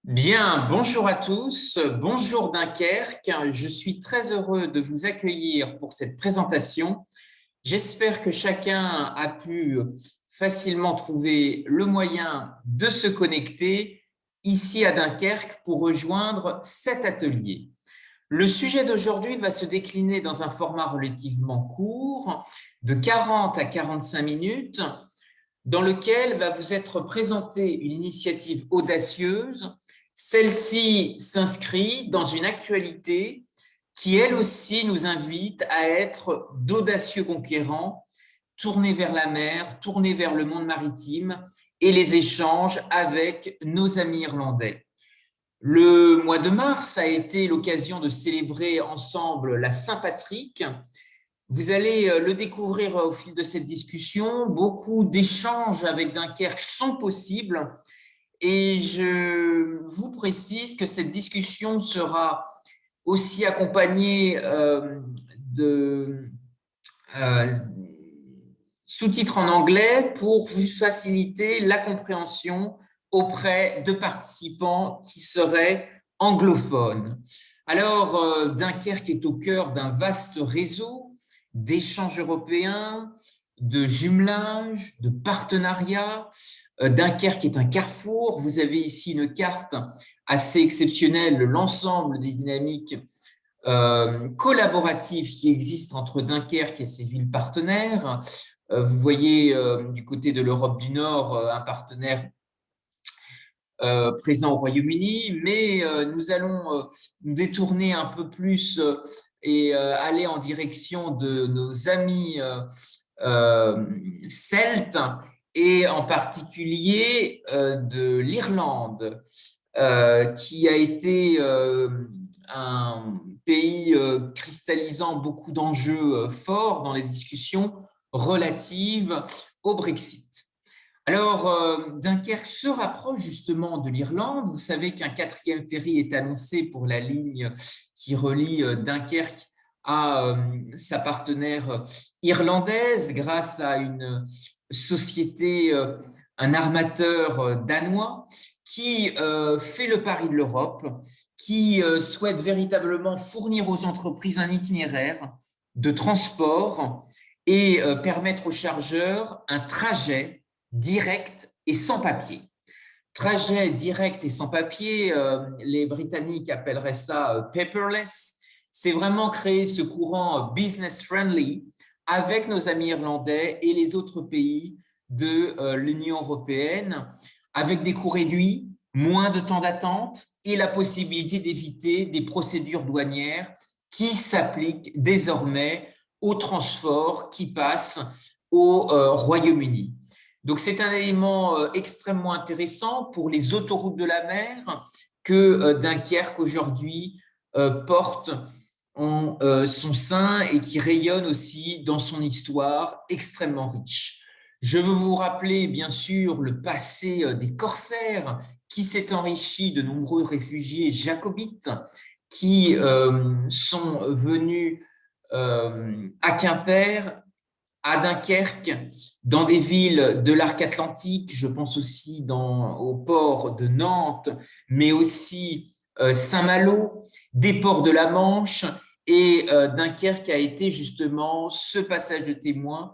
Bien, bonjour à tous, bonjour Dunkerque. Je suis très heureux de vous accueillir pour cette présentation. J'espère que chacun a pu facilement trouver le moyen de se connecter ici à Dunkerque pour rejoindre cet atelier. Le sujet d'aujourd'hui va se décliner dans un format relativement court, de 40 à 45 minutes, dans lequel va vous être présentée une initiative audacieuse. Celle-ci s'inscrit dans une actualité qui, elle aussi, nous invite à être d'audacieux conquérants, tournés vers la mer, tournés vers le monde maritime et les échanges avec nos amis irlandais. Le mois de mars a été l'occasion de célébrer ensemble la Saint-Patrick. Vous allez le découvrir au fil de cette discussion. Beaucoup d'échanges avec Dunkerque sont possibles et je vous précise que cette discussion sera aussi accompagnée de sous-titres en anglais pour vous faciliter la compréhension auprès de participants qui seraient anglophones. Alors, Dunkerque est au cœur d'un vaste réseau d'échanges européens, de jumelage, de partenariats. Dunkerque est un carrefour. Vous avez ici une carte assez exceptionnelle, l'ensemble des dynamiques collaboratives qui existent entre Dunkerque et ses villes partenaires. Vous voyez du côté de l'Europe du Nord un partenaire présent au Royaume-Uni, mais nous allons nous détourner un peu plus et aller en direction de nos amis celtes et en particulier de l'Irlande, qui a été un pays cristallisant beaucoup d'enjeux forts dans les discussions relatives au Brexit. Alors, Dunkerque se rapproche justement de l'Irlande. Vous savez qu'un quatrième ferry est annoncé pour la ligne qui relie Dunkerque à sa partenaire irlandaise grâce à une société, un armateur danois qui fait le pari de l'Europe, qui souhaite véritablement fournir aux entreprises un itinéraire de transport et permettre aux chargeurs un trajet direct et sans papier. Trajet direct et sans papier, les Britanniques appelleraient ça paperless. C'est vraiment créer ce courant business friendly avec nos amis irlandais et les autres pays de l'Union européenne, avec des coûts réduits, moins de temps d'attente et la possibilité d'éviter des procédures douanières qui s'appliquent désormais aux transports qui passent au Royaume-Uni. Donc, c'est un élément extrêmement intéressant pour les autoroutes de la mer que Dunkerque aujourd'hui porte en son sein et qui rayonne aussi dans son histoire extrêmement riche. Je veux vous rappeler, bien sûr, le passé des corsaires qui s'est enrichi de nombreux réfugiés jacobites qui sont venus à Quimper, à Dunkerque, dans des villes de l'arc atlantique, je pense aussi au port de Nantes, mais aussi Saint-Malo, des ports de la Manche, et Dunkerque a été justement ce passage de témoin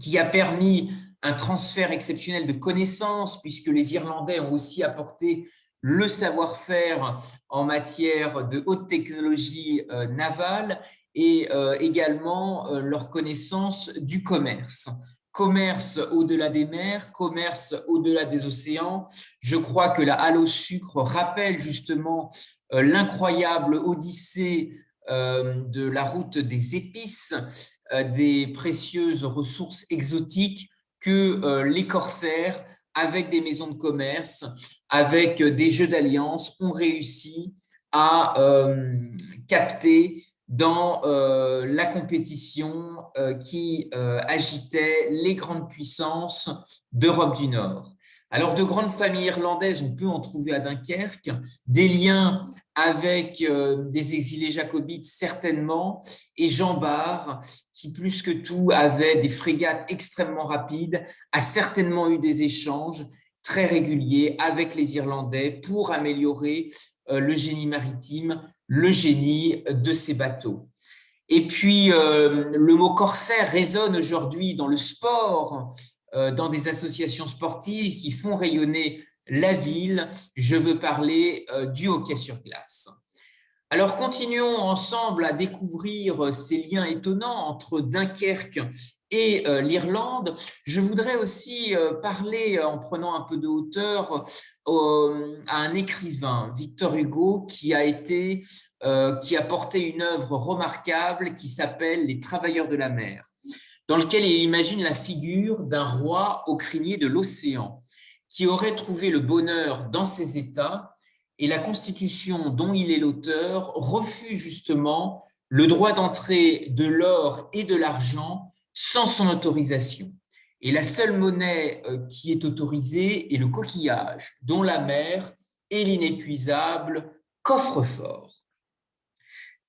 qui a permis un transfert exceptionnel de connaissances, puisque les Irlandais ont aussi apporté le savoir-faire en matière de haute technologie navale et également leur connaissance du commerce. Commerce au-delà des mers, commerce au-delà des océans. Je crois que la halle au sucre rappelle justement l'incroyable odyssée de la route des épices, des précieuses ressources exotiques que les corsaires, avec des maisons de commerce, avec des jeux d'alliance, ont réussi à capter dans la compétition qui agitait les grandes puissances d'Europe du Nord. Alors, de grandes familles irlandaises, on peut en trouver à Dunkerque, des liens avec des exilés jacobites certainement, et Jean Bart, qui plus que tout avait des frégates extrêmement rapides, a certainement eu des échanges très réguliers avec les Irlandais pour améliorer le génie maritime, le génie de ces bateaux. Et puis, le mot corsaire résonne aujourd'hui dans le sport, dans des associations sportives qui font rayonner la ville. Je veux parler du hockey sur glace. Alors, continuons ensemble à découvrir ces liens étonnants entre Dunkerque et l'Irlande. Je voudrais aussi parler, en prenant un peu de hauteur, à un écrivain, Victor Hugo, qui a porté une œuvre remarquable qui s'appelle Les Travailleurs de la mer, dans lequel il imagine la figure d'un roi au crinier de l'océan, qui aurait trouvé le bonheur dans ses États, et la Constitution dont il est l'auteur refuse justement le droit d'entrée de l'or et de l'argent sans son autorisation. Et la seule monnaie qui est autorisée est le coquillage, dont la mer est l'inépuisable coffre-fort.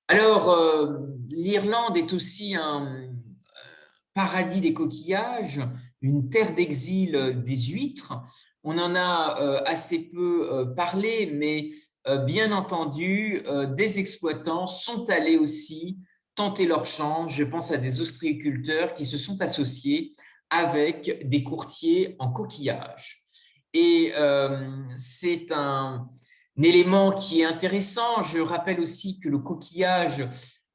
Alors, l'Irlande est aussi un paradis des coquillages, une terre d'exil des huîtres. On en a assez peu parlé, mais bien entendu, des exploitants sont allés aussi tenter leur chance. Je pense à des ostréiculteurs qui se sont associés avec des courtiers en coquillage. Et c'est un élément qui est intéressant. Je rappelle aussi que le coquillage,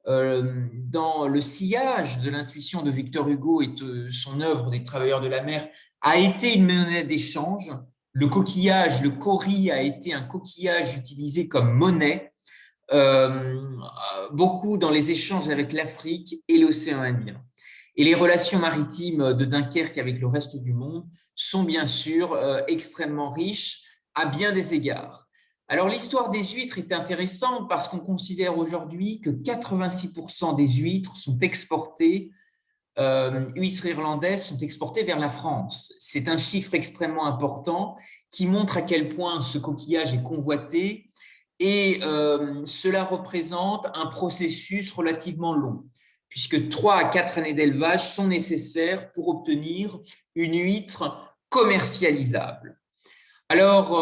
dans le sillage de l'intuition de Victor Hugo et de son œuvre des Travailleurs de la mer, a été une monnaie d'échange. Le coquillage, le kauri, a été un coquillage utilisé comme monnaie, beaucoup dans les échanges avec l'Afrique et l'océan Indien. Et les relations maritimes de Dunkerque avec le reste du monde sont bien sûr extrêmement riches à bien des égards. Alors, l'histoire des huîtres est intéressante parce qu'on considère aujourd'hui que 86% des huîtres sont exportées, huîtres irlandaises sont exportées vers la France. C'est un chiffre extrêmement important qui montre à quel point ce coquillage est convoité et cela représente un processus relativement long, puisque 3 à 4 années d'élevage sont nécessaires pour obtenir une huître commercialisable. Alors,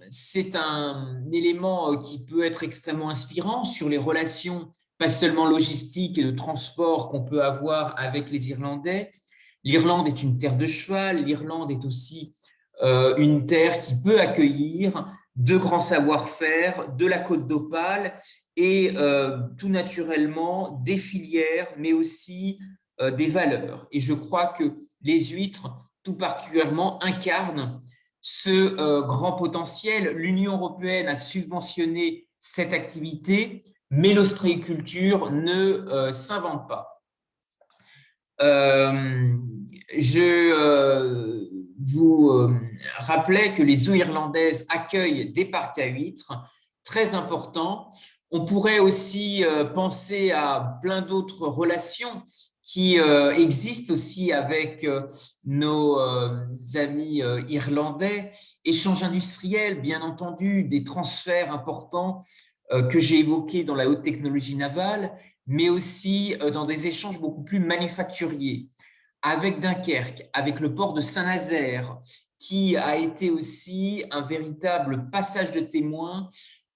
c'est un élément qui peut être extrêmement inspirant sur les relations, pas seulement logistiques et de transport qu'on peut avoir avec les Irlandais. L'Irlande est une terre de cheval, l'Irlande est aussi une terre qui peut accueillir de grands savoir-faire, de la Côte d'Opale et tout naturellement des filières, mais aussi des valeurs. Et je crois que les huîtres, tout particulièrement, incarnent ce grand potentiel. L'Union européenne a subventionné cette activité, mais l'ostréiculture ne s'invente pas. Je vous rappelais que les eaux irlandaises accueillent des parcs à huîtres très importants. On pourrait aussi penser à plein d'autres relations qui existent aussi avec nos amis irlandais. Échanges industriels, bien entendu, des transferts importants que j'ai évoqués dans la haute technologie navale, mais aussi dans des échanges beaucoup plus manufacturiers, avec Dunkerque, avec le port de Saint-Nazaire, qui a été aussi un véritable passage de témoin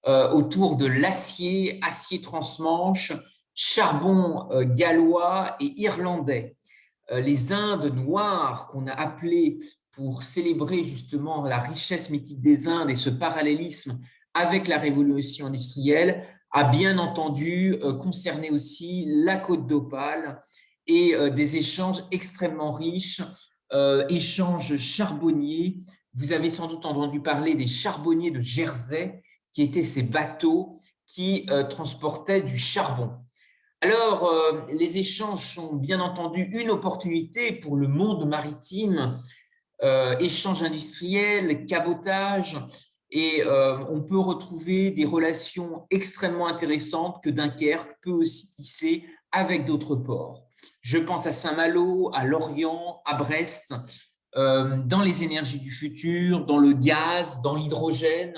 autour de l'acier, acier transmanche, charbon gallois et irlandais. Les Indes noires qu'on a appelées pour célébrer justement la richesse mythique des Indes et ce parallélisme avec la révolution industrielle a bien entendu concerné aussi la Côte d'Opale et des échanges extrêmement riches, échanges charbonniers. Vous avez sans doute entendu parler des charbonniers de Jersey, qui étaient ces bateaux qui transportaient du charbon. Alors, les échanges sont bien entendu une opportunité pour le monde maritime, échanges industriels, cabotage, et on peut retrouver des relations extrêmement intéressantes que Dunkerque peut aussi tisser avec d'autres ports. Je pense à Saint-Malo, à Lorient, à Brest, dans les énergies du futur, dans le gaz, dans l'hydrogène,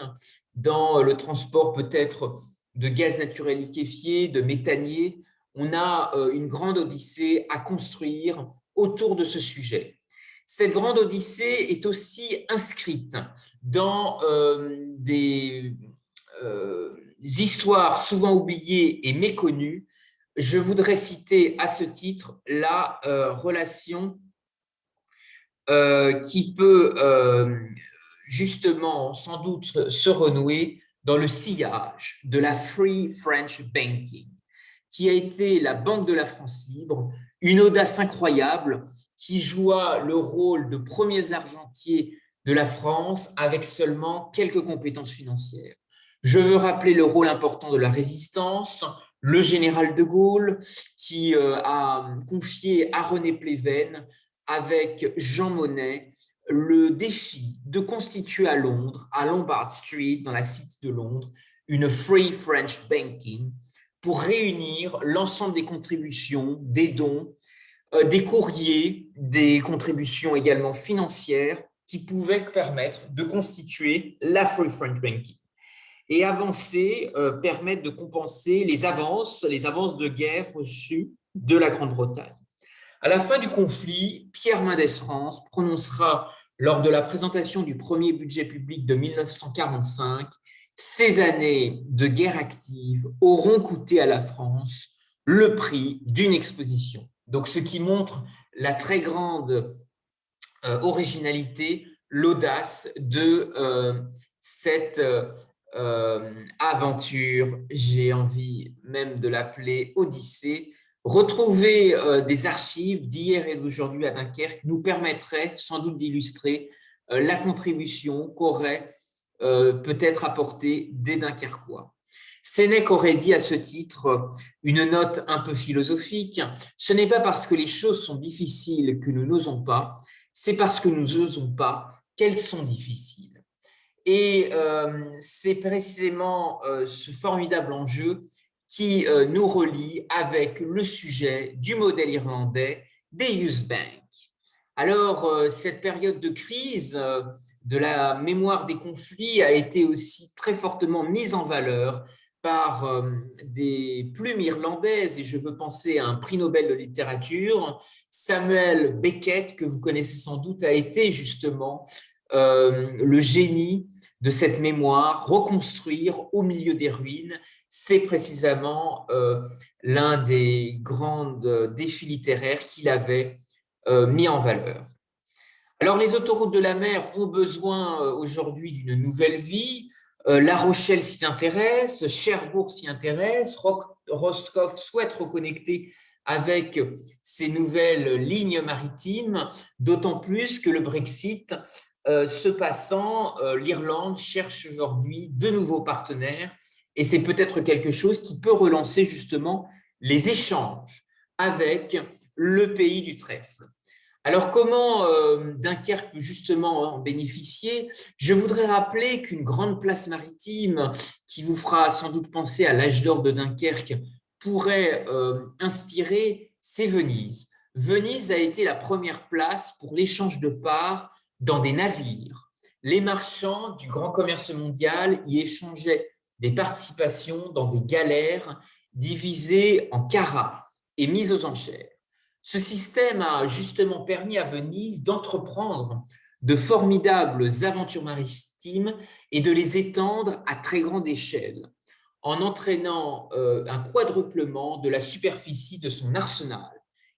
dans le transport peut-être de gaz naturel liquéfié, de méthanier. On a une grande odyssée à construire autour de ce sujet. Cette grande odyssée est aussi inscrite dans des histoires souvent oubliées et méconnues. Je voudrais citer à ce titre la relation qui peut justement sans doute se renouer dans le sillage de la Free French Banking, qui a été la Banque de la France libre, une audace incroyable qui joua le rôle de premiers argentiers de la France avec seulement quelques compétences financières. Je veux rappeler le rôle important de la résistance, le général de Gaulle qui a confié à René Pleven avec Jean Monnet le défi de constituer à Londres, à Lombard Street, dans la City de Londres, une Free French Banking pour réunir l'ensemble des contributions, des dons, des courriers, des contributions également financières qui pouvaient permettre de constituer la Free French Banking et avancer, permettre de compenser les avances de guerre reçues de la Grande-Bretagne. À la fin du conflit, Pierre Mendès France prononcera lors de la présentation du premier budget public de 1945 « Ces années de guerre active auront coûté à la France le prix d'une exposition ». Donc, ce qui montre la très grande originalité, l'audace de cette aventure, j'ai envie même de l'appeler Odyssée. Retrouver des archives d'hier et d'aujourd'hui à Dunkerque nous permettrait sans doute d'illustrer la contribution qu'auraient peut-être apporté des Dunkerquois. Sénèque aurait dit à ce titre une note un peu philosophique, ce n'est pas parce que les choses sont difficiles que nous n'osons pas, c'est parce que nous n'osons pas qu'elles sont difficiles. Et c'est précisément ce formidable enjeu qui nous relie avec le sujet du modèle irlandais des Youth Bank. Alors, cette période de crise de la mémoire des conflits a été aussi très fortement mise en valeur par des plumes irlandaises, et je veux penser à un prix Nobel de littérature. Samuel Beckett, que vous connaissez sans doute, a été justement le génie de cette mémoire, reconstruire au milieu des ruines. C'est précisément l'un des grands défis littéraires qu'il avait mis en valeur. Alors, les autoroutes de la mer ont besoin aujourd'hui d'une nouvelle vie. La Rochelle s'y intéresse, Cherbourg s'y intéresse, Roscoff souhaite reconnecter avec ces nouvelles lignes maritimes, d'autant plus que le Brexit se passant, l'Irlande cherche aujourd'hui de nouveaux partenaires et c'est peut-être quelque chose qui peut relancer justement les échanges avec le pays du trèfle. Alors, comment Dunkerque peut justement en bénéficier? Je voudrais rappeler qu'une grande place maritime qui vous fera sans doute penser à l'âge d'or de Dunkerque pourrait inspirer, c'est Venise. Venise a été la première place pour l'échange de parts dans des navires. Les marchands du grand commerce mondial y échangeaient des participations dans des galères divisées en carats et mises aux enchères. Ce système a justement permis à Venise d'entreprendre de formidables aventures maritimes et de les étendre à très grande échelle, en entraînant un quadruplement de la superficie de son arsenal,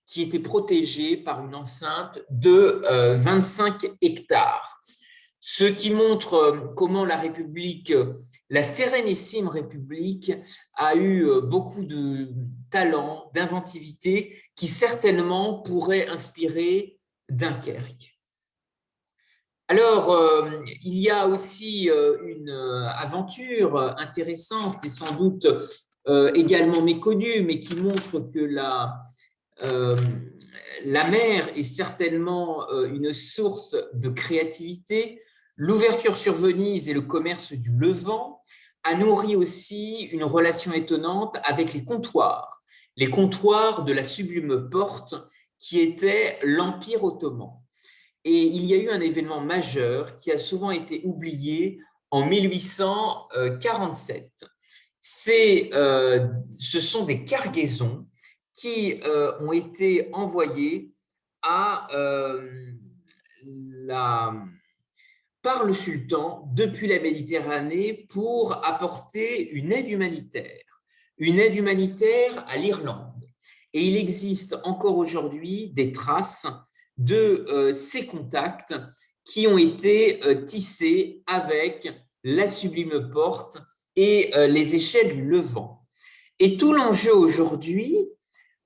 qui était protégé par une enceinte de 25 hectares. Ce qui montre comment la République, la sérénissime République, a eu beaucoup de talent, d'inventivité, qui certainement pourrait inspirer Dunkerque. Alors, il y a aussi une aventure intéressante et sans doute également méconnue, mais qui montre que la mer est certainement une source de créativité. L'ouverture sur Venise et le commerce du Levant a nourri aussi une relation étonnante avec les comptoirs de la sublime porte qui était l'Empire ottoman. Et il y a eu un événement majeur qui a souvent été oublié en 1847. Ce sont des cargaisons qui ont été envoyées à par le sultan depuis la Méditerranée pour apporter une aide humanitaire à l'Irlande. Et il existe encore aujourd'hui des traces de ces contacts qui ont été tissés avec la Sublime Porte et les échelles Levant. Et tout l'enjeu aujourd'hui,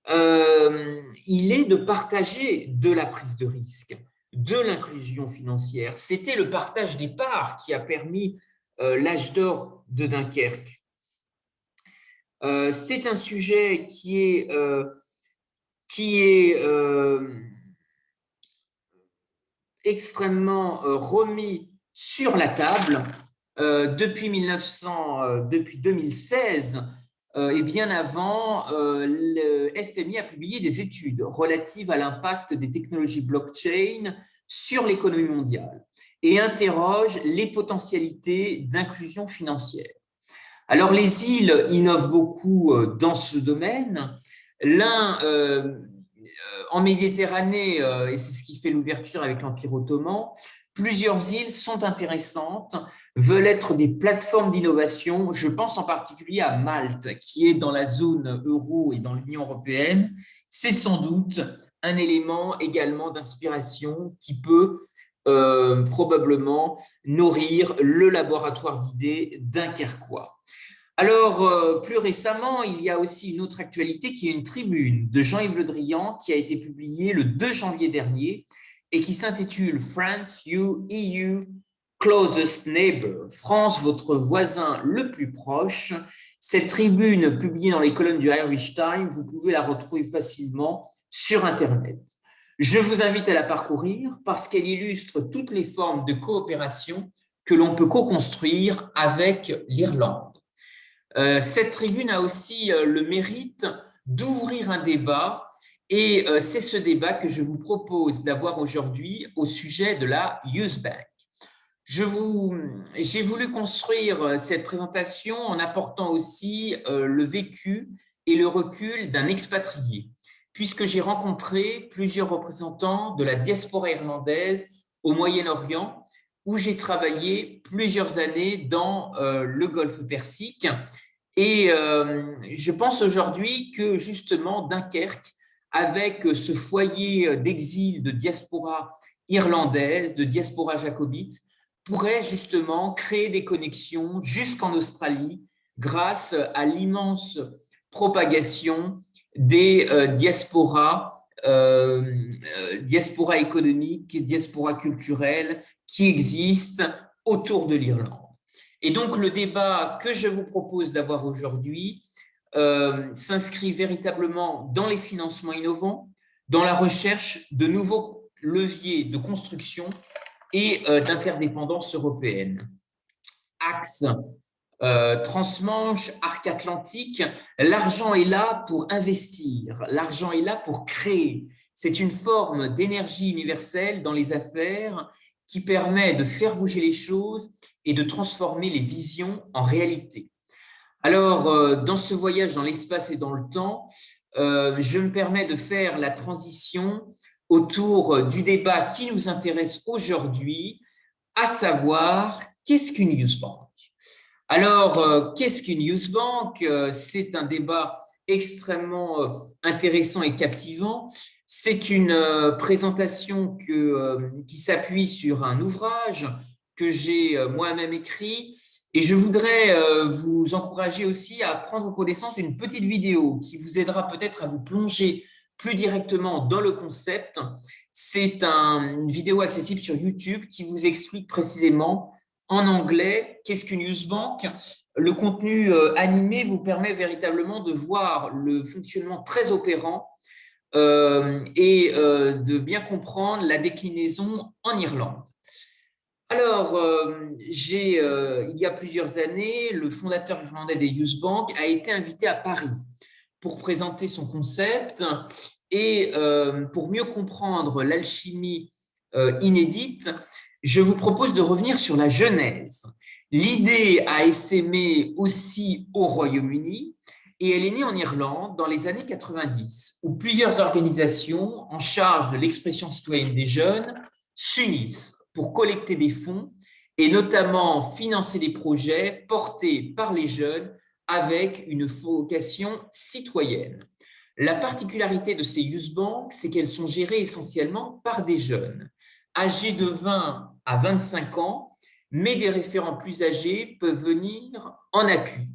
il est de partager de la prise de risque, de l'inclusion financière. C'était le partage des parts qui a permis l'âge d'or de Dunkerque. C'est un sujet qui est extrêmement remis sur la table depuis 2016 et bien avant. Le FMI a publié des études relatives à l'impact des technologies blockchain sur l'économie mondiale et interroge les potentialités d'inclusion financière. Alors, les îles innovent beaucoup dans ce domaine. L'un, en Méditerranée, et c'est ce qui fait l'ouverture avec l'Empire ottoman, plusieurs îles sont intéressantes, veulent être des plateformes d'innovation. Je pense en particulier à Malte, qui est dans la zone euro et dans l'Union européenne. C'est sans doute un élément également d'inspiration qui peut probablement nourrir le laboratoire d'idées dunkerquois. Alors, plus récemment, il y a aussi une autre actualité qui est une tribune de Jean-Yves Le Drian qui a été publiée le 2 janvier dernier et qui s'intitule « France, you EU closest neighbor », France, votre voisin le plus proche. Cette tribune, publiée dans les colonnes du Irish Times, vous pouvez la retrouver facilement sur Internet. Je vous invite à la parcourir parce qu'elle illustre toutes les formes de coopération que l'on peut co-construire avec l'Irlande. Cette tribune a aussi le mérite d'ouvrir un débat et c'est ce débat que je vous propose d'avoir aujourd'hui au sujet de la Youth Bank. J'ai voulu construire cette présentation en apportant aussi le vécu et le recul d'un expatrié, puisque j'ai rencontré plusieurs représentants de la diaspora irlandaise au Moyen-Orient, où j'ai travaillé plusieurs années dans le Golfe Persique. Et je pense aujourd'hui que justement Dunkerque, avec ce foyer d'exil de diaspora irlandaise, de diaspora jacobite, pourrait justement créer des connexions jusqu'en Australie grâce à l'immense propagation des diasporas économiques, diaspora culturelles qui existent autour de l'Irlande. Et donc, le débat que je vous propose d'avoir aujourd'hui s'inscrit véritablement dans les financements innovants, dans la recherche de nouveaux leviers de construction et d'interdépendance européenne. Axe transmanche, arc atlantique, l'argent est là pour investir, l'argent est là pour créer. C'est une forme d'énergie universelle dans les affaires qui permet de faire bouger les choses et de transformer les visions en réalité. Alors, dans ce voyage dans l'espace et dans le temps, je me permets de faire la transition autour du débat qui nous intéresse aujourd'hui, à savoir, qu'est-ce qu'une Youth Bank ? Alors, qu'est-ce qu'une Youth Bank ? C'est un débat extrêmement intéressant et captivant. C'est une présentation qui s'appuie sur un ouvrage que j'ai moi-même écrit et je voudrais vous encourager aussi à prendre connaissance d'une petite vidéo qui vous aidera peut-être à vous plonger plus directement dans le concept. C'est une vidéo accessible sur YouTube qui vous explique précisément en anglais qu'est-ce qu'une Youth Bank. Le contenu animé vous permet véritablement de voir le fonctionnement très opérant et de bien comprendre la déclinaison en Irlande. Alors, il y a plusieurs années, le fondateur irlandais des Youth Bank a été invité à Paris pour présenter son concept et pour mieux comprendre l'alchimie inédite, je vous propose de revenir sur la genèse. L'idée a essaimé aussi au Royaume-Uni et elle est née en Irlande dans les années 90, où plusieurs organisations en charge de l'expression citoyenne des jeunes s'unissent pour collecter des fonds et notamment financer des projets portés par les jeunes avec une vocation citoyenne. La particularité de ces youth banks, c'est qu'elles sont gérées essentiellement par des jeunes, âgés de 20 à 25 ans, mais des référents plus âgés peuvent venir en appui.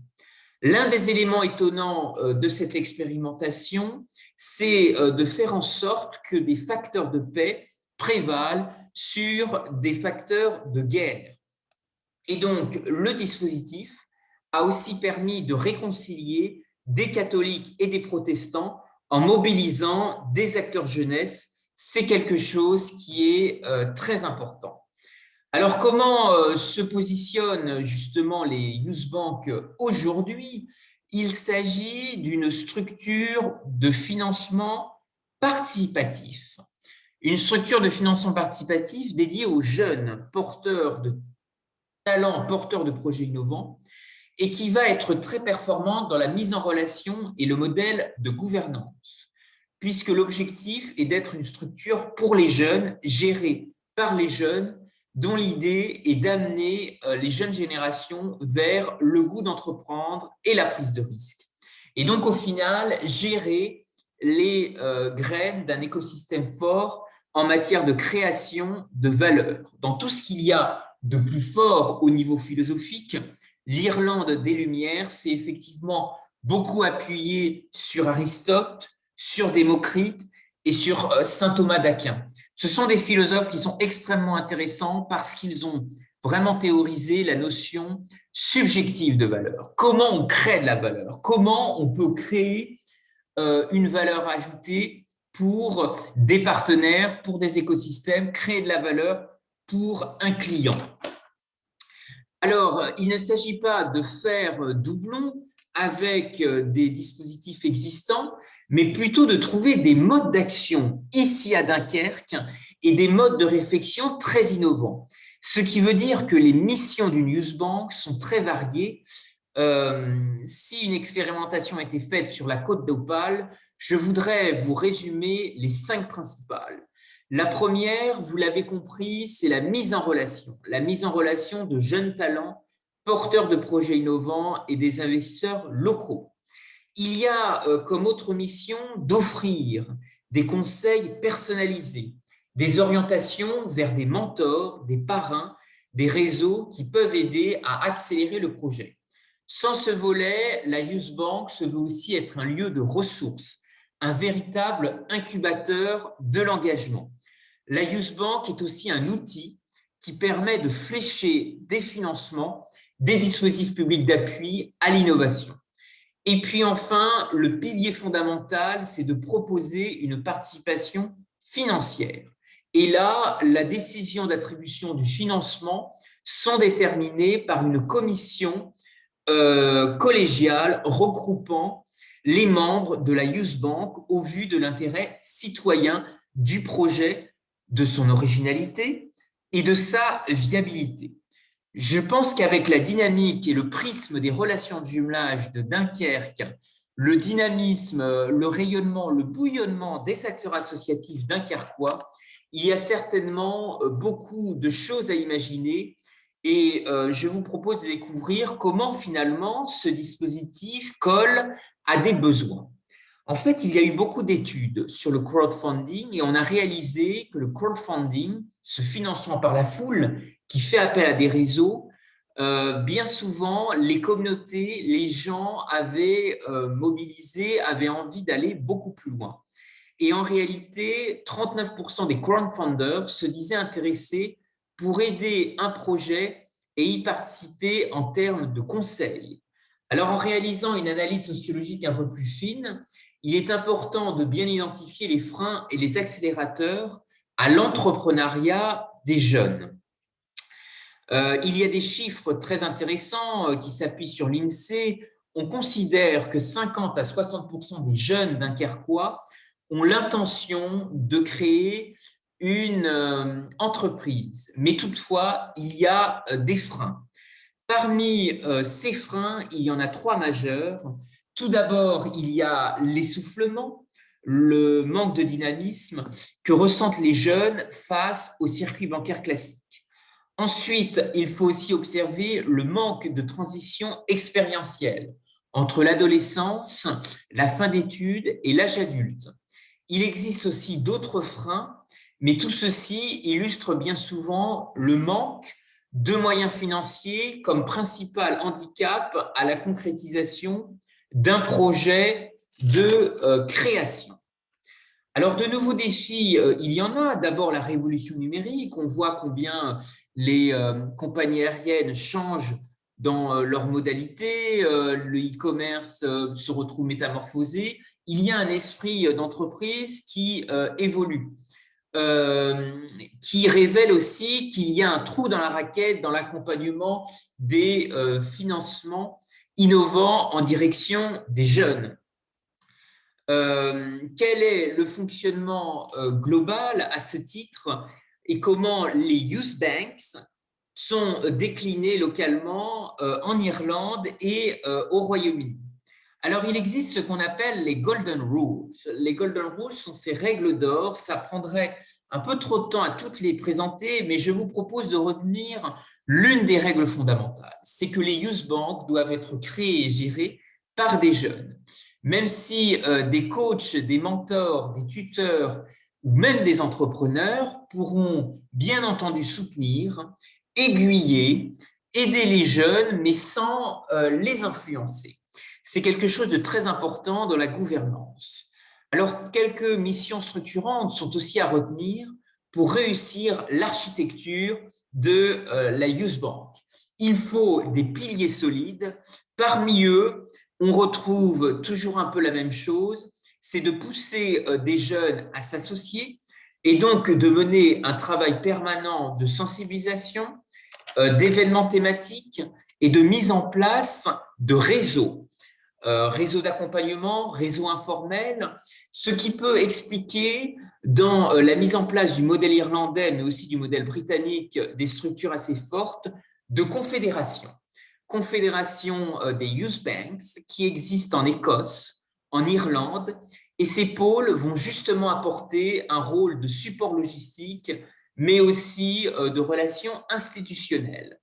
L'un des éléments étonnants de cette expérimentation, c'est de faire en sorte que des facteurs de paix prévalent sur des facteurs de guerre. Et donc, le dispositif a aussi permis de réconcilier des catholiques et des protestants en mobilisant des acteurs jeunesse. C'est quelque chose qui est très important. Alors, comment se positionnent justement les youth banks aujourd'hui? Il s'agit d'une structure de financement participatif. Une structure de financement participatif dédiée aux jeunes porteurs de talents, porteurs de projets innovants, et qui va être très performante dans la mise en relation et le modèle de gouvernance, puisque l'objectif est d'être une structure pour les jeunes, gérée par les jeunes, dont l'idée est d'amener les jeunes générations vers le goût d'entreprendre et la prise de risque. Et donc, au final, gérer les graines d'un écosystème fort en matière de création de valeur. Dans tout ce qu'il y a de plus fort au niveau philosophique, l'Irlande des Lumières s'est effectivement beaucoup appuyée sur Aristote, sur Démocrite et sur saint Thomas d'Aquin. Ce sont des philosophes qui sont extrêmement intéressants parce qu'ils ont vraiment théorisé la notion subjective de valeur. Comment on crée de la valeur? Comment on peut créer une valeur ajoutée pour des partenaires, pour des écosystèmes, créer de la valeur pour un client? Alors, il ne s'agit pas de faire doublon avec des dispositifs existants, mais plutôt de trouver des modes d'action ici à Dunkerque et des modes de réflexion très innovants. Ce qui veut dire que les missions d'une youth bank sont très variées. Si une expérimentation a été faite sur la côte d'Opale, je voudrais vous résumer les 5 principales. La première, vous l'avez compris, c'est la mise en relation de jeunes talents, porteurs de projets innovants et des investisseurs locaux. Il y a comme autre mission d'offrir des conseils personnalisés, des orientations vers des mentors, des parrains, des réseaux qui peuvent aider à accélérer le projet. Sans ce volet, la Youth Bank se veut aussi être un lieu de ressources, un véritable incubateur de l'engagement. La Youth Bank est aussi un outil qui permet de flécher des financements, des dispositifs publics d'appui à l'innovation. Et puis enfin, le pilier fondamental, c'est de proposer une participation financière. Et là, la décision d'attribution du financement sont déterminées par une commission collégiale regroupant les membres de la Youth Bank au vu de l'intérêt citoyen du projet, de son originalité et de sa viabilité. Je pense qu'avec la dynamique et le prisme des relations de jumelage de Dunkerque, le dynamisme, le rayonnement, le bouillonnement des acteurs associatifs dunkerquois, il y a certainement beaucoup de choses à imaginer et je vous propose de découvrir comment finalement ce dispositif colle à des besoins. En fait, il y a eu beaucoup d'études sur le crowdfunding et on a réalisé que le crowdfunding, ce financement par la foule qui fait appel à des réseaux, bien souvent, les communautés, les gens avaient mobilisé, avaient envie d'aller beaucoup plus loin. Et en réalité, 39% des crowdfunders se disaient intéressés pour aider un projet et y participer en termes de conseils. Alors, en réalisant une analyse sociologique un peu plus fine, il est important de bien identifier les freins et les accélérateurs à l'entrepreneuriat des jeunes. Il y a des chiffres très intéressants qui s'appuient sur l'INSEE. On considère que 50 à 60% des jeunes dunkerquois ont l'intention de créer une entreprise. Mais toutefois, il y a des freins. Parmi ces freins, il y en a 3 majeurs. Tout d'abord, il y a l'essoufflement. le manque de dynamisme que ressentent les jeunes face au circuit bancaire classique. Ensuite, il faut aussi observer le manque de transition expérientielle entre l'adolescence, la fin d'études et l'âge adulte. Il existe aussi d'autres freins, mais tout ceci illustre bien souvent le manque de moyens financiers comme principal handicap à la concrétisation d'un projet de création. Alors, de nouveaux défis, il y en a. D'abord, la révolution numérique. On voit combien les compagnies aériennes changent dans leurs modalités. Le e-commerce se retrouve métamorphosé. Il y a un esprit d'entreprise qui évolue, qui révèle aussi qu'il y a un trou dans la raquette dans l'accompagnement des financements innovants en direction des jeunes. Quel est le fonctionnement global à ce titre et comment les youth banks sont déclinés localement en Irlande et au Royaume-Uni. Alors, il existe ce qu'on appelle les Golden Rules. Les Golden Rules sont ces règles d'or. Ça prendrait un peu trop de temps à toutes les présenter, mais je vous propose de retenir l'une des règles fondamentales. C'est que les youth banks doivent être créés et gérés par des jeunes. Même si des coachs, des mentors, des tuteurs ou même des entrepreneurs pourront bien entendu soutenir, aiguiller, aider les jeunes, mais sans les influencer. C'est quelque chose de très important dans la gouvernance. Alors, quelques missions structurantes sont aussi à retenir pour réussir l'architecture de la Youth Bank. Il faut des piliers solides. Parmi eux, on retrouve toujours un peu la même chose, c'est de pousser des jeunes à s'associer et donc de mener un travail permanent de sensibilisation, d'événements thématiques et de mise en place de réseaux. Réseau d'accompagnement, réseau informel, ce qui peut expliquer dans la mise en place du modèle irlandais, mais aussi du modèle britannique, des structures assez fortes de confédération. Confédération des Youth Banks qui existent en Écosse, en Irlande, et ces pôles vont justement apporter un rôle de support logistique, mais aussi de relations institutionnelles.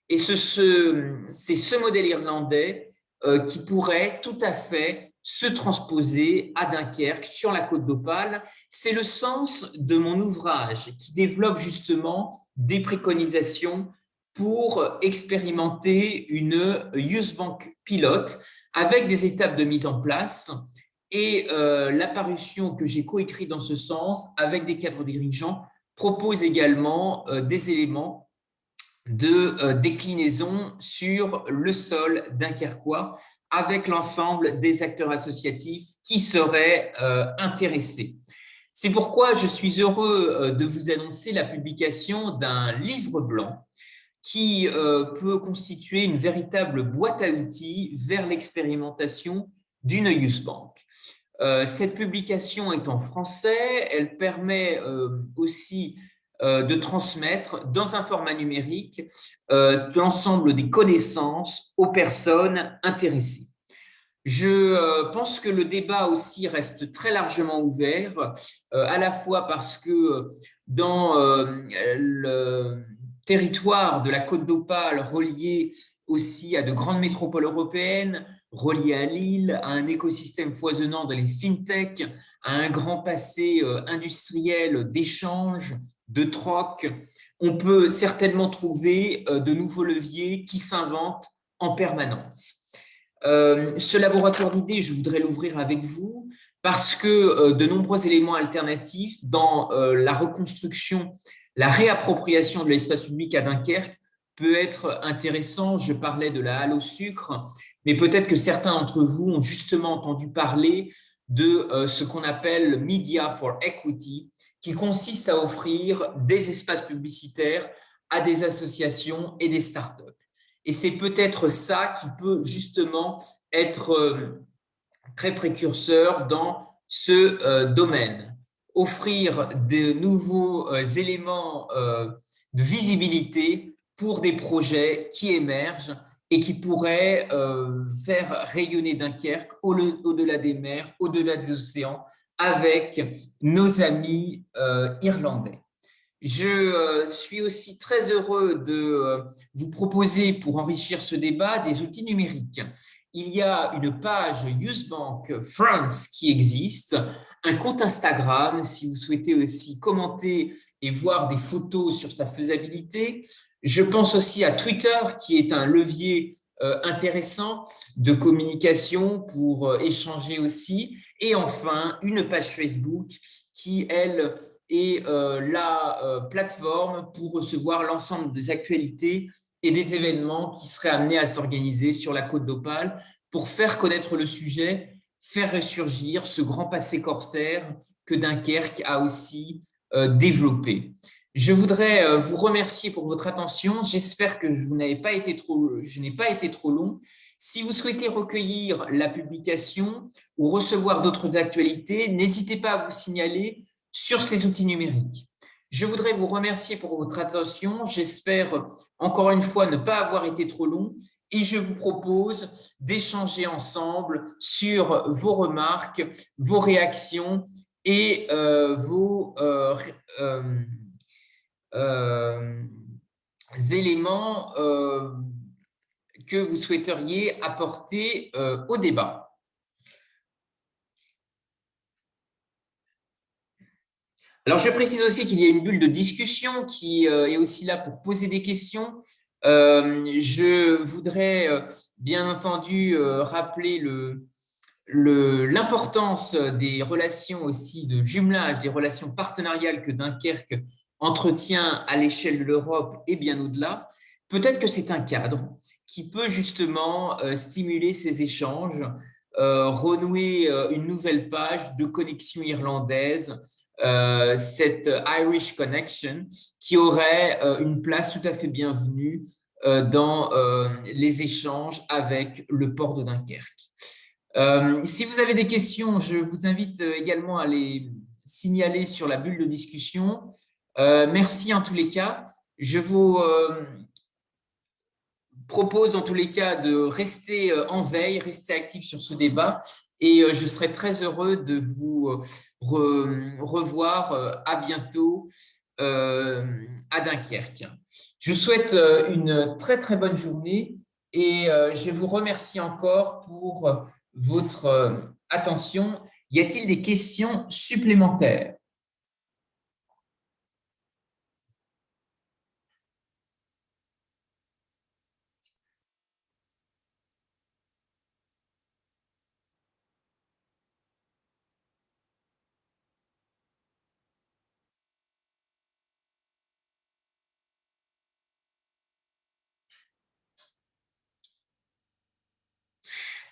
Et c'est ce modèle irlandais qui pourrait tout à fait se transposer à Dunkerque, sur la côte d'Opale. C'est le sens de mon ouvrage qui développe justement des préconisations pour expérimenter une Youth Bank pilote avec des étapes de mise en place et la parution que j'ai coécrite dans ce sens avec des cadres dirigeants propose également des éléments de déclinaison sur le sol dunkerquois avec l'ensemble des acteurs associatifs qui seraient intéressés. C'est pourquoi je suis heureux de vous annoncer la publication d'un livre blanc qui peut constituer une véritable boîte à outils vers l'expérimentation d'une Youth Bank. Cette publication est en français, elle permet aussi de transmettre dans un format numérique l'ensemble des connaissances aux personnes intéressées. Je pense que le débat aussi reste très largement ouvert, à la fois parce que dans le territoire de la Côte d'Opale relié aussi à de grandes métropoles européennes, relié à Lille, à un écosystème foisonnant dans les fintech, à un grand passé industriel d'échange, de troc, on peut certainement trouver de nouveaux leviers qui s'inventent en permanence. Ce laboratoire d'idées, je voudrais l'ouvrir avec vous parce que de nombreux éléments alternatifs dans la reconstruction, la réappropriation de l'espace public à Dunkerque peut être intéressant. Je parlais de la halle au sucre, mais peut-être que certains d'entre vous ont justement entendu parler de ce qu'on appelle Media for Equity, qui consiste à offrir des espaces publicitaires à des associations et des startups. Et c'est peut-être ça qui peut justement être très précurseur dans ce domaine. Offrir de nouveaux éléments de visibilité pour des projets qui émergent et qui pourraient faire rayonner Dunkerque au-delà des mers, au-delà des océans, avec nos amis irlandais. Je suis aussi très heureux de vous proposer, pour enrichir ce débat, des outils numériques. Il y a une page Usebank France qui existe, un compte Instagram si vous souhaitez aussi commenter et voir des photos sur sa faisabilité. Je pense aussi à Twitter qui est un levier intéressant de communication pour échanger aussi. Et enfin, une page Facebook qui, elle, est la plateforme pour recevoir l'ensemble des actualités et des événements qui seraient amenés à s'organiser sur la côte d'Opale pour faire connaître le sujet, faire ressurgir ce grand passé corsaire que Dunkerque a aussi développé. Je voudrais vous remercier pour votre attention. J'espère que je n'ai pas été trop long. Si vous souhaitez recueillir la publication ou recevoir d'autres actualités, n'hésitez pas à vous signaler sur ces outils numériques. Je voudrais vous remercier pour votre attention. J'espère encore une fois ne pas avoir été trop long et je vous propose d'échanger ensemble sur vos remarques, vos réactions et vos éléments que vous souhaiteriez apporter au débat. Alors, je précise aussi qu'il y a une bulle de discussion qui est aussi là pour poser des questions. Je voudrais bien entendu rappeler l'importance des relations aussi de jumelage, des relations partenariales que Dunkerque entretient à l'échelle de l'Europe et bien au-delà. Peut-être que c'est un cadre qui peut justement stimuler ces échanges, renouer une nouvelle page de connexion irlandaise, cette Irish Connection qui aurait une place tout à fait bienvenue dans les échanges avec le port de Dunkerque. Si vous avez des questions, je vous invite également à les signaler sur la bulle de discussion. Merci en tous les cas. Je vous propose en tous les cas de rester en veille, rester actif sur ce débat et je serai très heureux de vous revoir à bientôt à Dunkerque. Je vous souhaite une très très bonne journée et je vous remercie encore pour votre attention. Y a-t-il des questions supplémentaires?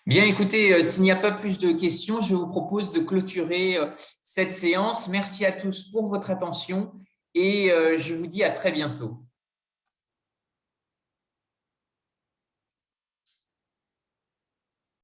Bien, écoutez, s'il n'y a pas plus de questions, je vous propose de clôturer cette séance. Merci à tous pour votre attention et je vous dis à très bientôt.